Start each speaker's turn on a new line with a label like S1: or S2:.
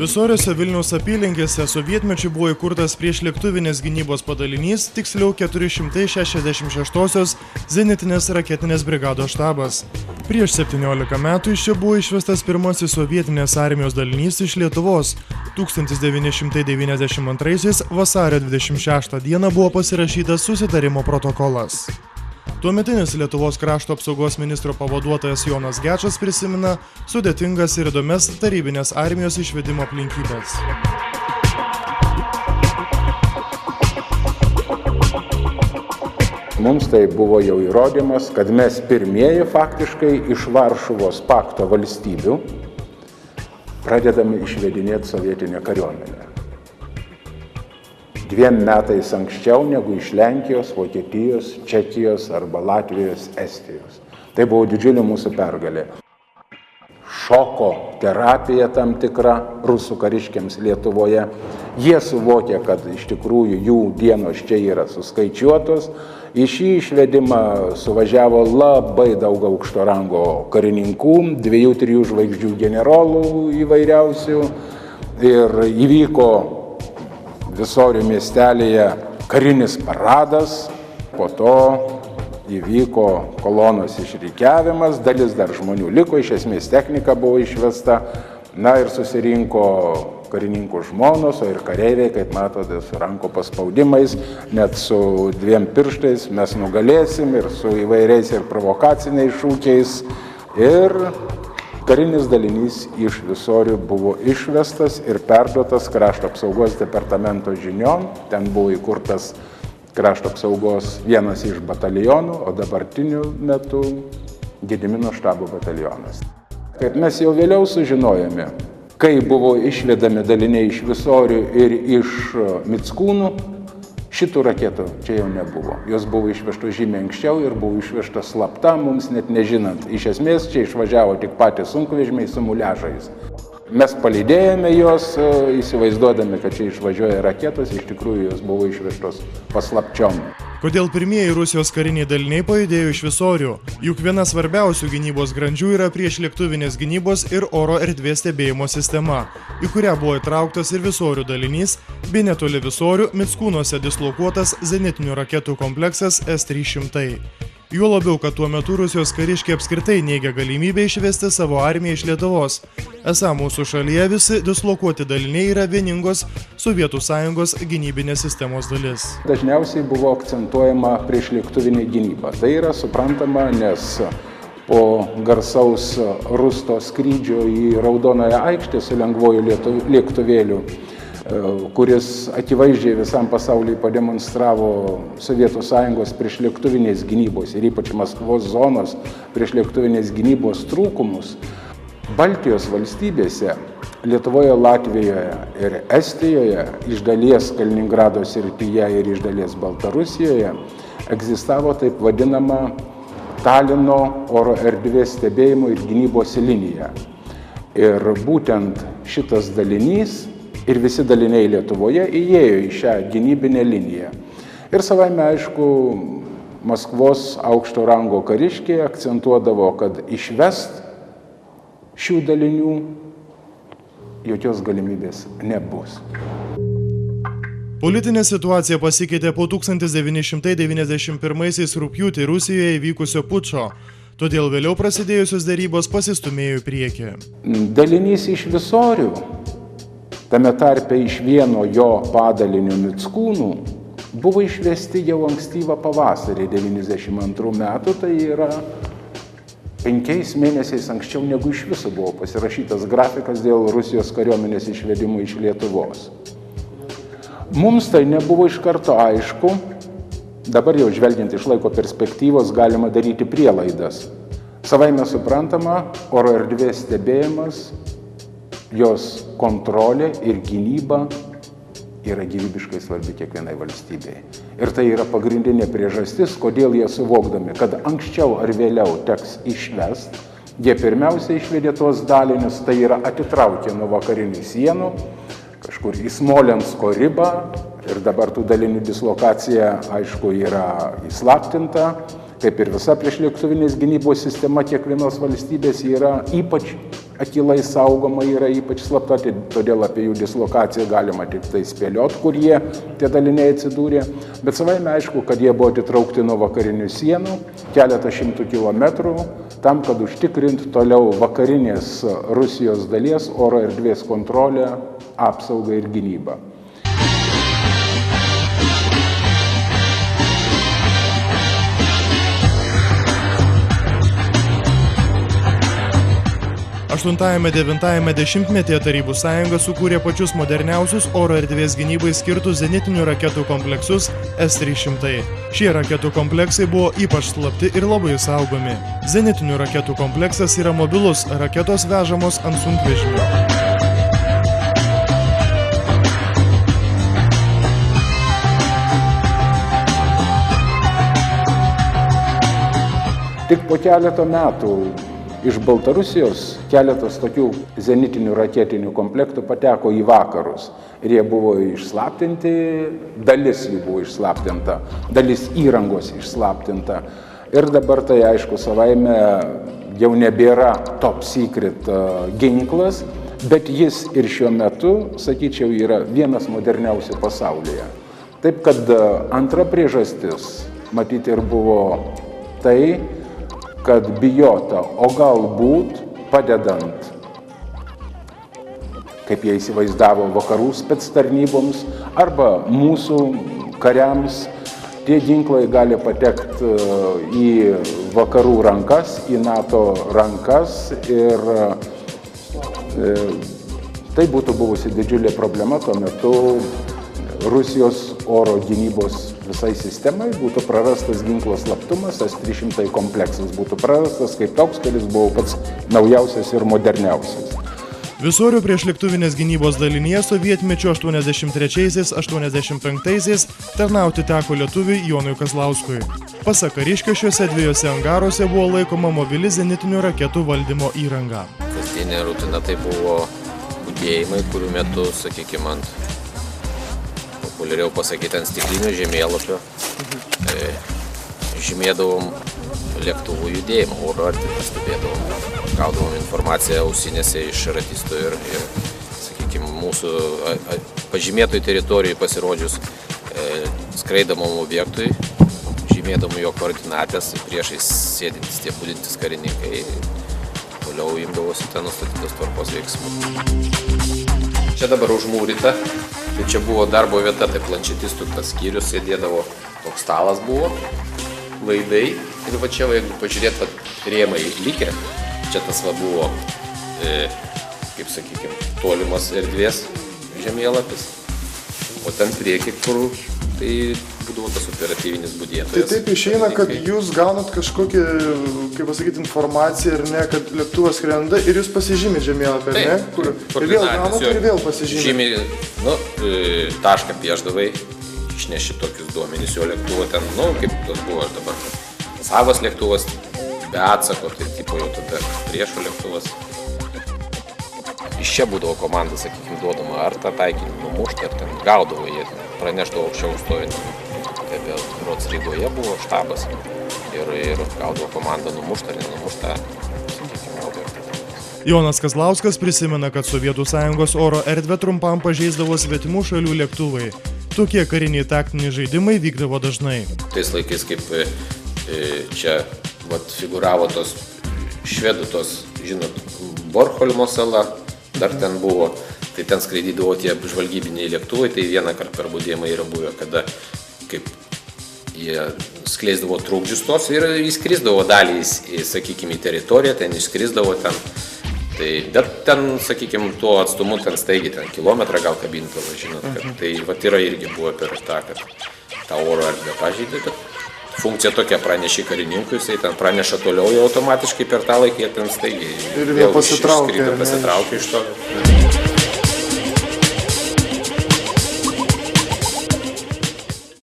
S1: Visoriuose Vilniaus apylinkėse sovietmečiu buvo įkurtas priešlėktuvinės gynybos padalinys, tiksliau 466-osios zenitinės raketinės brigados štabas. Prieš 17 metų iš čia buvo išvestas pirmasis sovietinės armijos dalinys iš Lietuvos. 1992 vasario 26 dieną buvo pasirašytas susitarimo protokolas. Tuometinis Lietuvos krašto apsaugos ministro pavaduotojas Jonas Gečas prisimena sudėtingas ir įdomias tarybinės armijos išvedimo aplinkybės.
S2: Mums tai buvo jau įrodymas, kad mes pirmieji faktiškai iš Varšuvos pakto valstybių pradedame išvedinėti sovietinę kariuomenę. 2 metais anksčiau negu iš Lenkijos, Vokietijos, Čekijos arba Latvijos, Estijos. Tai buvo didžiulė mūsų pergalė. Šoko terapija tam tikra rusų kariškiams Lietuvoje. Jie suvokė, kad iš tikrųjų jų dienos čia yra suskaičiuotos. Į šį išvedimą suvažiavo labai daug aukšto rango karininkų, 2-3 žvaigždžių generolų įvairiausių ir įvyko Visorių miestelėje karinis paradas, po to įvyko kolonos išrikiavimas, dalis dar žmonių liko, iš esmės technika buvo išvesta, na ir susirinko karininkų žmonos, o ir kareiviai, kaip matote, su ranko paspaudimais, net su 2 pirštais mes nugalėsim ir su įvairiais ir provokaciniais šūkiais. Ir karinis dalinys iš Visorių buvo išvestas ir perduotas Krašto apsaugos departamento žinion. Ten buvo įkurtas Krašto apsaugos vienas iš batalionų, o dabartiniu metu Gedimino štabo batalionas. Kaip mes jau vėliau sužinojome, kai buvo išvedami daliniai iš Visorių ir iš Mickūnų, šitų raketų čia jau nebuvo. Jos buvo išvežtos žymiai anksčiau ir buvo išvežtos slapta, mums net nežinant. Iš esmės čia išvažiavo tik patys sunkvežimiai su muliažais. Mes palydėjome jos, įsivaizduodami, kad čia išvažiuoja raketos, iš tikrųjų jos buvo išvežtos paslapčiom.
S1: Kodėl pirmieji Rusijos kariniai daliniai pajudėjo iš Visorių? Juk viena svarbiausių gynybos grandžių yra priešlėktuvinės gynybos ir oro erdvės stebėjimo sistema, į kurią buvo įtrauktas ir Visorių dalinys, bei netoli Visorių Mickūnuose dislokuotas zenitinių raketų kompleksas S-300. Juo labiau, kad tuo metu Rusijos kariškiai apskritai neigia galimybę išvesti savo armiją iš Lietuvos. Esą mūsų šalyje visi dislokuoti daliniai yra vieningos Sovietų Sąjungos gynybinės sistemos dalis.
S2: Dažniausiai buvo akcentuojama priešlėktuvinė gynyba. Tai yra suprantama, nes po garsaus Rusto skrydžio į Raudonąją aikštę su lengvuoju lėktuvėliu, kuris akivaizdžiai visam pasauliui pademonstravo Sovietų Sąjungos priešlėktuvinės gynybos ir ypač Maskvos zonos priešlėktuvinės gynybos trūkumus, Baltijos valstybėse, Lietuvoje, Latvijoje ir Estijoje, iš dalies Kaliningrado srityje ir iš dalies Baltarusijoje, egzistavo taip vadinama Talino oro erdvės stebėjimo ir gynybos linija. Ir būtent šitas dalinys ir visi daliniai Lietuvoje įėjo į šią gynybinę liniją. Ir savaime aišku, Maskvos aukšto rango kariškiai akcentuodavo, kad išvest šių dalinių jokios galimybės nebus.
S1: Politinė situacija pasikeitė po 1991 rugpjūtį Rusijoje įvykusio pučo, todėl vėliau prasidėjusios derybos pasistumėjo į priekį.
S2: Dalinys iš Visorių, tame tarpe iš vieno jo padalinio Mickūnų, buvo išvesti jau ankstyvą pavasarį 92 metų, tai yra 5 mėnesiais anksčiau negu iš viso buvo pasirašytas grafikas dėl Rusijos kariuomenės išvedimo iš Lietuvos. Mums tai nebuvo iš karto aišku, dabar jau žvelgiant iš laiko perspektyvos galima daryti prielaidas. Savaime suprantama, oro erdvės stebėjimas, jos kontrolė ir gynyba yra gyvybiškai svarbi kiekvienai valstybei. Ir tai yra pagrindinė priežastis, kodėl jie suvokdami, kad anksčiau ar vėliau teks išvest, jie pirmiausia išvedė tuos dalinius, tai yra atitraukė nuo vakarinių sienų, kažkur į Smolensko ribą, ir dabar tų dalinių dislokacija, aišku, yra įslaptinta, kaip ir visa priešlėktuvinės gynybos sistema kiekvienos valstybės yra ypač akylai saugoma yra ypač slapta, todėl apie jų dislokaciją galima tik tai spėliot, kur tie daliniai atsidūrė. Bet savaime aišku, kad jie buvo atitraukti nuo vakarinių sienų keletą šimtų kilometrų, tam, kad užtikrint toliau vakarinės Rusijos dalies oro erdvės kontrolę, apsaugą ir gynybą.
S1: 8–9 dešimtmetyje Tarybų sąjunga sukūrė pačius moderniausius oro erdvės gynybai skirtus zenitinių raketų kompleksus S-300. Šie raketų kompleksai buvo ypač slapti ir labai saugomi. Zenitinių raketų kompleksas yra mobilus, raketos vežamos ant sunkvežimio.
S2: Tik po keletą metų iš Baltarusijos keletas tokių zenitinių raketinių komplektų pateko į vakarus. Ir jie buvo išslaptinti, dalis jų buvo išslaptinta, dalis įrangos išslaptinta. Ir dabar tai aišku savaime jau nebėra top secret ginklas, bet jis ir šiuo metu, sakyčiau, yra vienas moderniausių pasaulyje. Taip kad antra priežastis, matyti, ir buvo tai, kad bijota, o galbūt padedant, kaip jie įsivaizdavo, vakarų spectarnyboms arba mūsų kariams, tie ginklai gali patekti į vakarų rankas, į NATO rankas ir tai būtų buvusi didžiulė problema. Tuo metu Rusijos oro gynybos visai sistemai būtų prarastas ginklo slaptumas, S-300 kompleksas būtų prarastas kaip toks, kuris buvo pats naujausias ir moderniausias.
S1: Visorių priešlėktuvinės gynybos dalinyje sovietmečio 83–85 tarnauti teko lietuviui Jonui Kazlauskui. Pasak kariškio, šiuose dviejose angaruose buvo laikoma mobili zenitinių raketų valdymo įranga.
S3: Kasdienė rutina tai buvo budėjimai, kurių metu, sakykime, populiariau pasakyti, ant stiklinių žemėlapio žymėdavom lėktuvų judėjimą, oro erdvę stebėdavom, gaudavom informaciją ausinėse iš ratistų ir sakykime, mūsų pažymėtoj teritorijai pasirodžius skraidamom objektui, žymėdavom jo koordinatės, priešais sėdintys tie budintys karininkai, toliau imdavosi ten nustatytos tvarkos veiksmų. Čia dabar užmūryta. Tai čia buvo darbo vieta, tai planšetistų tas skyrius sėdėdavo, toks stalas buvo, laidai. Ir va čia, jeigu pažiūrėt, rėmai likę, čia tas va buvo, kaip sakykime, tolimas erdvės žemėlapis. O ten prieki, kur tai būdavo tas operatyvinis budėtojas.
S4: Tai taip išeina, kad jūs gaunat kažkokį, kaip pasakyti, informaciją, ar ne, kad lėktuvas skrenda ir jūs pasižymit žemėlapį, ar ne? Kur ir vėl gaunat ir vėl pasižymit.
S3: Tašką piešdavai, išneši tokius duomenys jo lėktuvo ten, kaip tos buvo dabar. Savas lėktuvas, be atsako, tai tipo jau tada priešo lėktuvas. Iš čia būdavo komanda, sakykime, duodama ar tą taikinį numušti, ar ten gaudavo, jie praneždavo aukščiau stovint. Tai berods Rygoje buvo štabas ir gaudavo komandą numuštą ar nenumuštą, sakykime, objektą.
S1: Jonas Kazlauskas prisimena, kad Sovietų sąjungos oro erdvę trumpam pažeisdavo svetimų šalių lėktuvai. Tokie kariniai taktiniai žaidimai vykdavo dažnai.
S3: Tais laikais, kaip čia figuravo tos švedų, žinot, Bornholmo sala, dar ten buvo, tai ten skraidydavo tie žvalgybiniai lėktuvai, tai vieną kartą per budėjimą yra buvę, kada kaip jie skleisdavo trukdžius tos ir įskrisdavo dalį į, sakykime, į teritoriją, ten išskrisdavo ten. Bet ten, sakykime, tuo atstumu ten staigiai, ten kilometrą gal kabindavo, žinot, kad tai yra irgi buvo per tą, kad tą oro erdvę pažeidė, bet funkcija tokia, praneši karininkui, jisai ten praneša toliau jau automatiškai per tą laiką, jie ten staigiai
S4: ir vėl pasitraukia iš to.